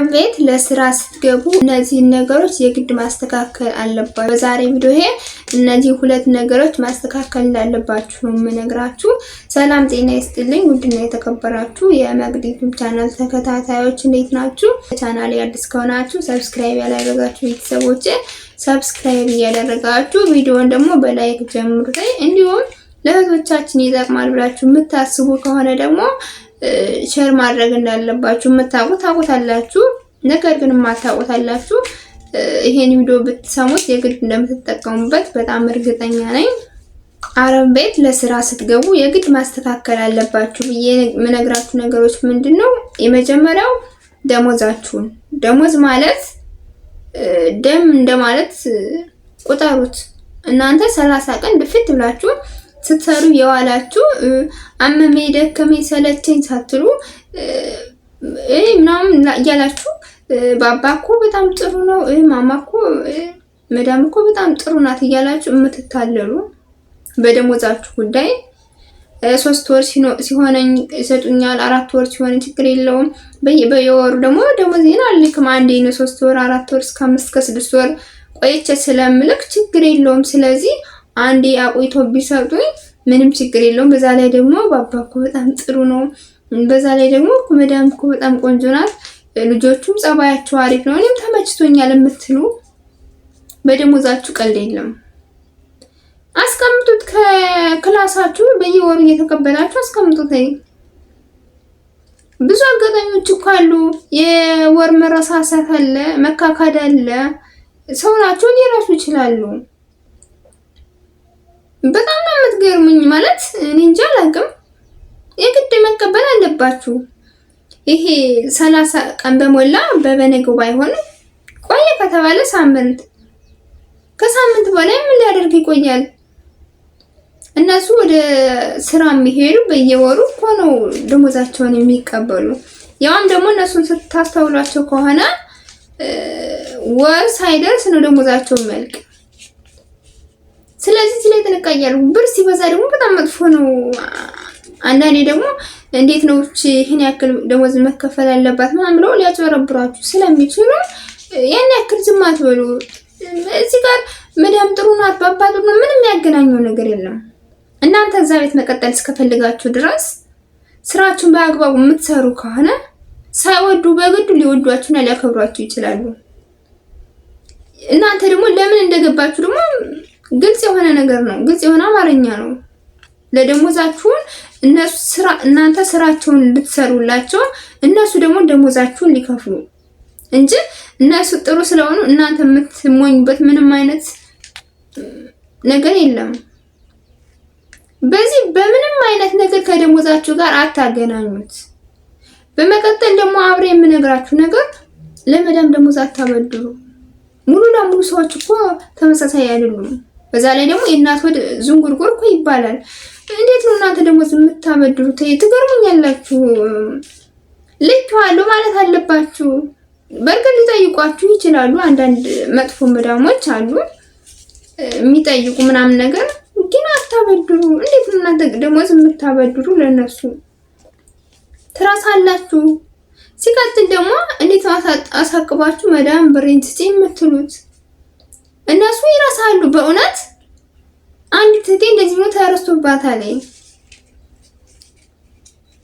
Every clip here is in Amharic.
አረብ ቤት ለስራ ስትገቡ እነዚህን ነገሮች የግድ ማስተካከል አለባችሁ። በዛሬ ቪዲዮ ይሄ እነዚህ ሁለት ነገሮች ማስተካከል እንዳለባችሁ ነው የምነግራችሁ። ሰላም ጤና ይስጥልኝ ውድና የተከበራችሁ የመቅዲ ዩቲዩብ ቻናል ተከታታዮች እንዴት ናችሁ? ቻናሌ አዲስ ከሆናችሁ ሰብስክራይብ ያላደረጋችሁ ቤተሰቦቼ ሰብስክራይብ እያደረጋችሁ ቪዲዮውን ደግሞ በላይክ ጀምሩት። እንዲሁም ለህዝቦቻችን ይጠቅማል ብላችሁ የምታስቡ ከሆነ ደግሞ ሼር ማድረግ እንዳለባችሁ ታውቁታላችሁ። ነገር ግን ማታውቁታላችሁ ይሄን ቪዲዮ ብትሰሙት የግድ እንደምትጠቀሙበት በጣም እርግጠኛ ነኝ። አረብ ቤት ለስራ ስትገቡ የግድ ማስተካከል አለባችሁ ብዬ የምነግራችሁ ነገሮች ምንድነው? የመጀመሪያው ደሞዛችሁን። ደሞዝ ማለት ደም እንደማለት ቁጠሩት። እናንተ 30 ቀን ድፍት ብላችሁ ስትሰሩ የዋላችሁ አመሜ ደከመኝ ሰለቸኝ ሳትሉ ምናምን እያላችሁ ባባ እኮ በጣም ጥሩ ነው፣ ማማ እኮ መዳም እኮ በጣም ጥሩ ናት እያላችሁ የምትታለሉ በደሞዛችሁ ጉዳይ 3 ወር ሲሆነኝ ይሰጡኛል፣ 4 ወር ሲሆን ችግር የለውም በየወሩ ደግሞ ደሞዜን አልክም አንዴ ነው 3 ወር 4 ወር እስከ 5 እስከ 6 ወር ቆይቼ ስለምልክ ችግር የለውም። ስለዚህ አንዴ አቆይቶ ቢሰጡኝ ምንም ችግር የለውም። በዛ ላይ ደግሞ ባባ እኮ በጣም ጥሩ ነው፣ በዛ ላይ ደግሞ መዳም እኮ በጣም ቆንጆ ናት፣ ልጆቹም ጸባያቸው አሪፍ ነው፣ እኔም ተመችቶኛል የምትሉ በደሞዛችሁ ቀልድ የለም። አስቀምጡት። ከክላሳችሁ በየወሩ እየተቀበላችሁ አስቀምጡት። ብዙ አጋጣሚዎች እኮ አሉ። የወር መረሳሳት አለ፣ መካካድ አለ። ሰው ናቸው ሊረሱ ይችላሉ። በጣም ነው የምትገርሙኝ። ማለት እኔ እንጃ አላውቅም። የግድ መቀበል አለባችሁ። ይሄ 30 ቀን በሞላ በበነገው ባይሆን ቆየ ከተባለ ሳምንት፣ ከሳምንት በላይ ምን ሊያደርግ ይቆያል? እነሱ ወደ ስራ የሚሄዱ በየወሩ እኮ ነው ደሞዛቸውን የሚቀበሉ። ያውም ደግሞ እነሱን ስታስተውሏቸው ከሆነ ወር ሳይደርስ ነው ደሞዛቸው መልቅ። ስለዚህ ላይ ጥንቃቄ ያለው ብር ሲበዛ ደግሞ በጣም መጥፎ ነው። አንዳንዴ ደግሞ እንዴት ነው ይሄን ያክል ደሞዝ መከፈል ያለባት ምናምን ብለው ሊያጭበረብራችሁ ስለሚችሉ ያን ያክል ዝም አትበሉ። እዚህ ጋር መዳም ጥሩ ናት ባባ ጥሩ ነው ምንም ያገናኘው ነገር የለም። እናንተ እዛ ቤት መቀጠል እስከፈልጋችሁ ድረስ ስራችሁን በአግባቡ የምትሰሩ ከሆነ ሳይወዱ በግዱ ሊወዷችሁና ሊያከብሯችሁ ይችላሉ። እናንተ ደግሞ ለምን እንደገባችሁ ደግሞ ግልጽ የሆነ ነገር ነው፣ ግልጽ የሆነ አማርኛ ነው። ለደሞዛችሁን እናንተ ስራቸውን ልትሰሩላቸው እነሱ ደግሞ ደሞዛችሁን ሊከፍሉ እንጂ እነሱ ጥሩ ስለሆኑ እናንተ የምትሞኙበት ምንም አይነት ነገር የለም። በዚህ በምንም አይነት ነገር ከደሞዛችሁ ጋር አታገናኙት። በመቀጠል ደግሞ አብሬ የምነግራችሁ ነገር ለመዳም ደሞዝ አታበድሩ። ሙሉ ለሙሉ ሰዎች እኮ ተመሳሳይ አይደሉም። በዛ ላይ ደግሞ የእናት ወድ ዝንጉርጉር እኮ ይባላል። እንዴት ነው እናንተ ደሞዝ የምታበድሩት? ትገርሙኛላችሁ። ልክ አለው ማለት አለባችሁ። በርግጥ ሊጠይቋችሁ ይችላሉ። አንዳንድ መጥፎ መዳሞች አሉ የሚጠይቁ ምናምን ነገር፣ ግን አታበድሩ። እንዴት ነው እናንተ ደሞዝ የምታበድሩ? ለነሱ ትራሳላችሁ። ሲቀጥል ደግሞ እንዴት አሳቅባችሁ መዳም ብሬን ስጪ የምትሉት? እነሱ ይራሳሉ። በእውነት አንድ ትቴ እንደዚህ ነው ተረስቶባታል።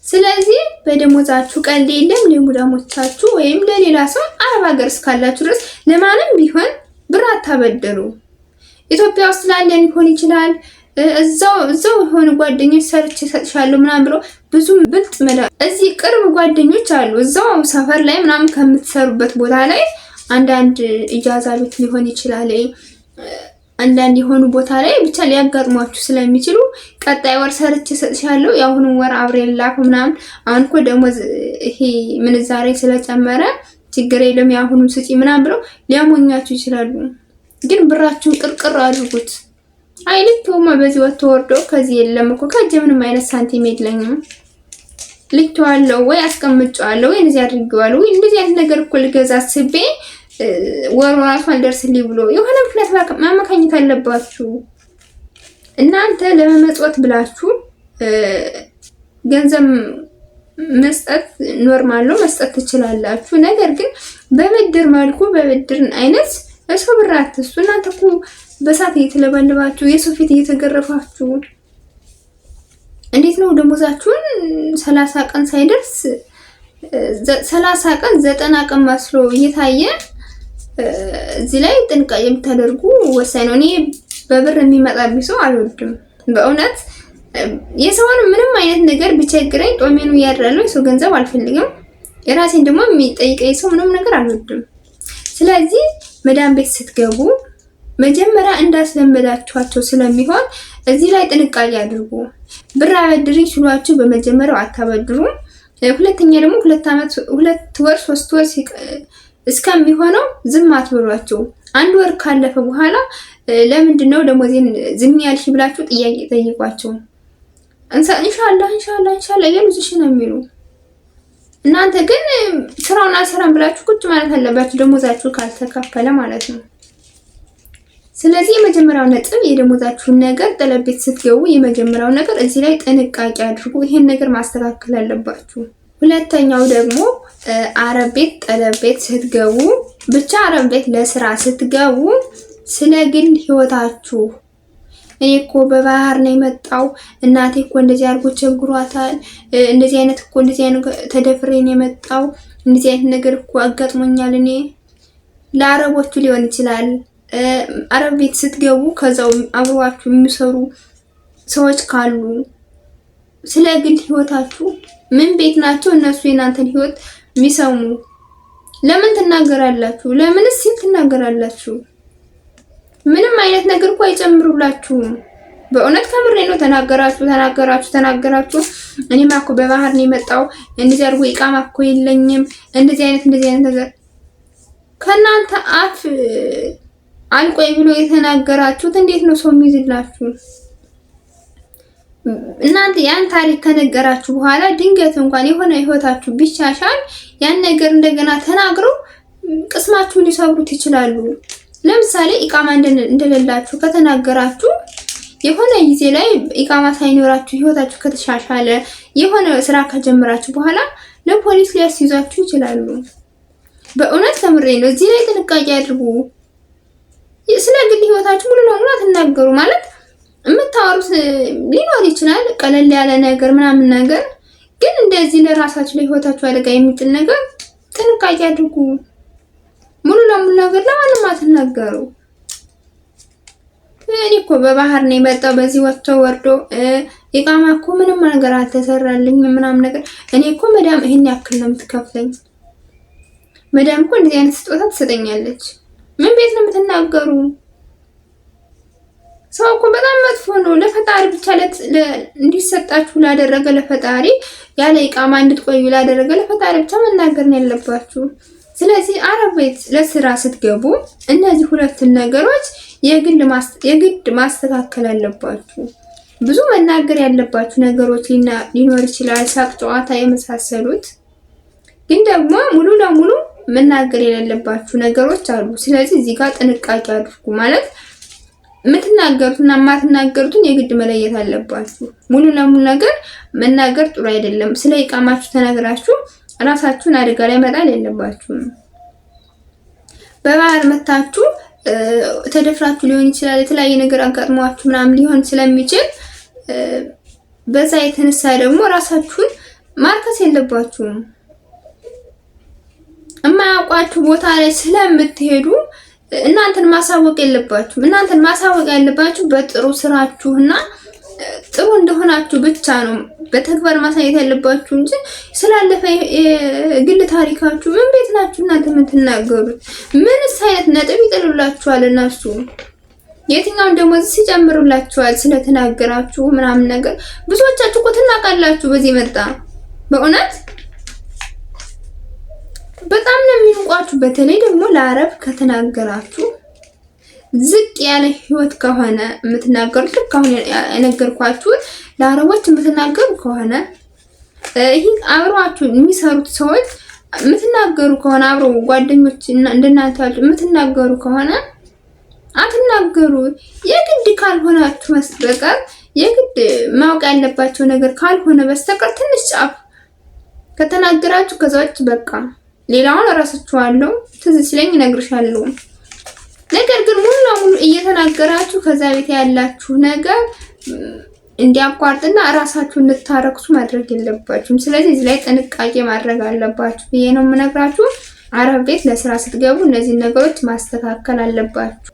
ስለዚህ በደሞዛችሁ ቀልድ የለም። ለሙዳሞቻችሁ ወይም ለሌላ ሰው አረብ ሀገር እስካላችሁ ድረስ ለማንም ቢሆን ብር አታበድሩ። ኢትዮጵያ ውስጥ ላለን ሊሆን ይችላል። እዛው የሆነ ጓደኞች ሰርች ሰጥሻለሁ ምናምን ብሎ ብዙ ብልጥ እዚህ ቅርብ ጓደኞች አሉ። እዛው ሰፈር ላይ ምናምን ከምትሰሩበት ቦታ ላይ አንዳንድ ኢጃዛ ቤት ሊሆን ይችላል። አንዳንድ የሆኑ ቦታ ላይ ብቻ ሊያጋጥሟችሁ ስለሚችሉ ቀጣይ ወር ሰርች ሰጥሻለሁ የአሁኑ ወር አብሬላኩ ምናምን አሁን እኮ ደሞዝ ይሄ ምንዛሬ ስለጨመረ ችግር የለም የአሁኑ ስጪ ምናምን ብለው ሊያሞኛችሁ ይችላሉ። ግን ብራችሁን ቅርቅር አድርጉት። አይልክውማ በዚህ ወጥቶ ወርዶ ከዚህ የለም እኮ ከጀ ምንም አይነት ሳንቲም የለኝም ልክዋለሁ ወይ አስቀምጫለሁ ወይ እንደዚህ አድርጌዋለሁ ወይ እንደዚህ አይነት ነገር እኮ ልገዛ አስቤ ወሩ ራሱ አልደርስልኝ ብሎ የሆነ ምክንያት ማመካኘት አለባችሁ። እናንተ ለመመጽወት ብላችሁ ገንዘብ መስጠት ኖርማል ነው፣ መስጠት ትችላላችሁ። ነገር ግን በብድር መልኩ በብድር አይነት ለሰው ብር አትስጡ። እናንተ እኮ በሳት እየተለበለባችሁ የሰው ፊት እየተገረፋችሁ እንዴት ነው ደሞዛችሁን 30 ቀን ሳይደርስ 30 ቀን 90 ቀን መስሎ እየታየ እዚህ ላይ ጥንቃቄ የምታደርጉ ወሳኝ ነው። እኔ በብር የሚመጣብኝ ሰው አልወድም በእውነት የሰውን ምንም አይነት ነገር ቢቸግረኝ ጦሜኑ ያድራለሁ። የሰው ገንዘብ አልፈልግም። የራሴን ደግሞ የሚጠይቀኝ ሰው ምንም ነገር አልወድም። ስለዚህ መዳም ቤት ስትገቡ መጀመሪያ እንዳስለመዳችኋቸው ስለሚሆን እዚህ ላይ ጥንቃቄ አድርጉ። ብር አበድሪ ሲሏችሁ በመጀመሪያው አታበድሩ። ሁለተኛ ደግሞ 2 ወር 3 ወር እስከሚሆነው ዝም አትበሏቸው። 1 ወር ካለፈ በኋላ ለምንድነው ደሞዜን ዝም ያልሽ ብላችሁ ጥያቄ ጠይቋቸው። ኢንሻአላህ እያሉ እሺ ነው የሚሉ። እናንተ ግን ስራውን አልሰራም ብላችሁ ቁጭ ማለት አለባችሁ፣ ደሞዛችሁ ካልተከፈለ ማለት ነው። ስለዚህ የመጀመሪያው ነጥብ የደሞዛችሁን ነገር ጠለብ ቤት ስትገቡ የመጀመሪያው ነገር እዚህ ላይ ጥንቃቄ አድርጉ። ይሄን ነገር ማስተካከል አለባችሁ። ሁለተኛው ደግሞ አረብ ቤት ጠለብ ቤት ስትገቡ ብቻ አረብ ቤት ለስራ ስትገቡ ስለ ግል ህይወታችሁ እኔ እኮ በባህር ነው የመጣው፣ እናቴ እኮ እንደዚህ አድርጎ ቸግሯታል፣ እንደዚህ አይነት ተደፍሬ ነው የመጣው፣ እንደዚህ አይነት ነገር እኮ አጋጥሞኛል። እኔ ለአረቦቹ ሊሆን ይችላል። አረብ ቤት ስትገቡ ከዛው አብሯችሁ የሚሰሩ ሰዎች ካሉ ስለ ግል ህይወታችሁ ምን ቤት ናቸው እነሱ የናንተን ህይወት የሚሰሙ? ለምን ትናገራላችሁ? ለምንስ ትናገራላችሁ? ምንም አይነት ነገር እኮ አይጨምሩላችሁም። በእውነት ከምሬ ነው። ተናገራችሁ። እኔማ እኮ በባህር ነው የመጣው፣ እንደዚህ አድርጎ ኢቃማ እኮ የለኝም፣ እንደዚህ አይነት ነገር ከናንተ አፍ አልቆይ ብሎ የተናገራችሁት እንዴት ነው ሰው የሚይዝላችሁ? እናንተ ያን ታሪክ ከነገራችሁ በኋላ ድንገት እንኳን የሆነ ህይወታችሁ ቢሻሻል ያን ነገር እንደገና ተናግረው ቅስማችሁን ሊሰብሩት ይችላሉ። ለምሳሌ ኢቃማ እንደሌላችሁ ከተናገራችሁ የሆነ ጊዜ ላይ ኢቃማ ሳይኖራችሁ ህይወታችሁ ከተሻሻለ የሆነ ስራ ከጀመራችሁ በኋላ ለፖሊስ ሊያስይዟችሁ ይችላሉ። በእውነት ከምሬ ነው። እዚህ ላይ ጥንቃቄ አድርጉ። ስለ ግል ህይወታችሁ ሙሉ ለሙሉ አትናገሩ። ማለት የምታወሩት ሊኖር ይችላል ቀለል ያለ ነገር ምናምን ነገር፣ ግን እንደዚህ ለራሳችሁ ለህይወታችሁ አደጋ የሚጥል ነገር ጥንቃቄ አድርጉ። ሙሉ ለሙሉ ነገር ለማንም አትናገሩ። እኔ እኮ በባህር ነው የመጣው፣ በዚህ ወጥቶ ወርዶ ኢቃማ እኮ ምንም ነገር አልተሰራልኝ ምናምን ነገር። እኔ እኮ መዳም ይሄን ያክል ነው የምትከፍለኝ፣ መዳም እኮ እንደዚህ አይነት ስጦታ ትሰጠኛለች። ምን ቤት ነው የምትናገሩ? ሰው እኮ በጣም መጥፎ ነው። ለፈጣሪ ብቻ እንዲሰጣችሁ ላደረገ ለፈጣሪ ያለ ኢቃማ እንድትቆዩ ላደረገ ለፈጣሪ ብቻ መናገር ነው ያለባችሁ። ስለዚህ አረብ ቤት ለስራ ስትገቡ እነዚህ ሁለቱን ነገሮች የግድ ማስተካከል አለባችሁ። ብዙ መናገር ያለባችሁ ነገሮች ሊኖር ይችላል፣ ሳቅ፣ ጨዋታ የመሳሰሉት። ግን ደግሞ ሙሉ ለሙሉ መናገር የሌለባችሁ ነገሮች አሉ። ስለዚህ እዚህ ጋር ጥንቃቄ አድርጉ። ማለት የምትናገሩትና የማትናገሩትን የግድ መለየት አለባችሁ። ሙሉ ለሙሉ ነገር መናገር ጥሩ አይደለም። ስለ ኢቃማችሁ ተናግራችሁ ራሳችሁን አደጋ ላይ መጣል የለባችሁም። በባህር መታችሁ ተደፍራችሁ ሊሆን ይችላል፣ የተለያየ ነገር አጋጥሟችሁ ምናምን ሊሆን ስለሚችል በዛ የተነሳ ደግሞ ራሳችሁን ማርከስ የለባችሁም። የማያውቋችሁ ቦታ ላይ ስለምትሄዱ እናንተን ማሳወቅ የለባችሁም። እናንተን ማሳወቅ ያለባችሁ በጥሩ ስራችሁና ጥሩ እንደሆናችሁ ብቻ ነው በተግባር ማሳየት ያለባችሁ እንጂ ስላለፈ የግል ታሪካችሁ ምን ቤት ናችሁ እናንተ የምትናገሩት? ምንስ አይነት ነጥብ ይጥሉላችኋል እነሱ? የትኛውን ደሞዝ ሲጨምሩላችኋል ስለተናገራችሁ ምናምን ነገር? ብዙዎቻችሁ እኮ ትናቃላችሁ በዚህ መጣ። በእውነት በጣም ነው የሚንቋችሁ። በተለይ ደግሞ ለአረብ ከተናገራችሁ ዝቅ ያለ ህይወት ከሆነ የምትናገሩት፣ ልክ አሁን የነገርኳችሁ ለአረቦች የምትናገሩ ከሆነ ይሄ አብሯችሁ የሚሰሩት ሰዎች የምትናገሩ ከሆነ አብሮ ጓደኞች እንደናንተ ያሉ የምትናገሩ ከሆነ አትናገሩ። የግድ ካልሆናችሁ በስተቀር የግድ ማወቅ ያለባቸው ነገር ካልሆነ በስተቀር ትንሽ ጫፍ ከተናገራችሁ ከዛች በቃ ሌላውን እረሳችኋለሁ፣ ትዝ ሲለኝ እነግርሻለሁ። ነገር ግን ሙሉ ለሙሉ እየተናገራችሁ ከዛ ቤት ያላችሁ ነገር እንዲያቋርጥና ራሳችሁን እንድታረክሱ ማድረግ የለባችሁም። ስለዚህ እዚህ ላይ ጥንቃቄ ማድረግ አለባችሁ ብዬ ነው የምነግራችሁ። አረብ ቤት ለስራ ስትገቡ እነዚህ ነገሮች ማስተካከል አለባችሁ።